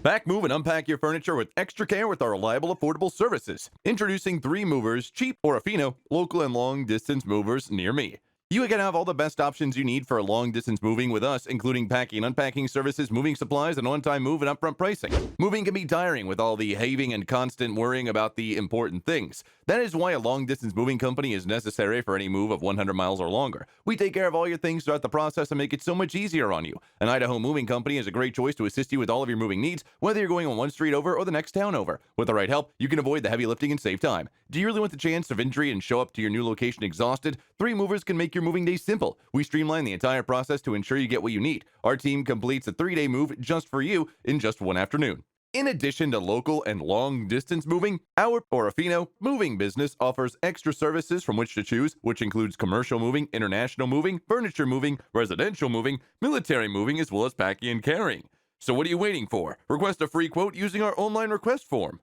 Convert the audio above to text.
Pack, move, and unpack your furniture with extra care with our reliable, affordable services. Introducing 3 Movers, cheap Orofino, local and long-distance movers near me. You can have all the best options you need for long-distance moving with us, including packing, unpacking services, moving supplies, and on-time move and upfront pricing. Moving can be tiring with all the having and constant worrying about the important things. That is why a long-distance moving company is necessary for any move of 100 miles or longer. We take care of all your things throughout the process and make it so much easier on you. An Idaho Moving Company is a great choice to assist you with all of your moving needs, whether you're going on one street over or the next town over. With the right help, you can avoid the heavy lifting and save time. Do you really want the chance of injury and show up to your new location exhausted? 3 Movers can make your moving day simple. We streamline the entire process to ensure you get what you need. Our team completes a 3-day move just for you in just one afternoon. In addition to local and long-distance moving, our Orofino moving business offers extra services from which to choose, which includes commercial moving, international moving, furniture moving, residential moving, military moving, as well as packing and carrying. So what are you waiting for? Request a free quote using our online request form.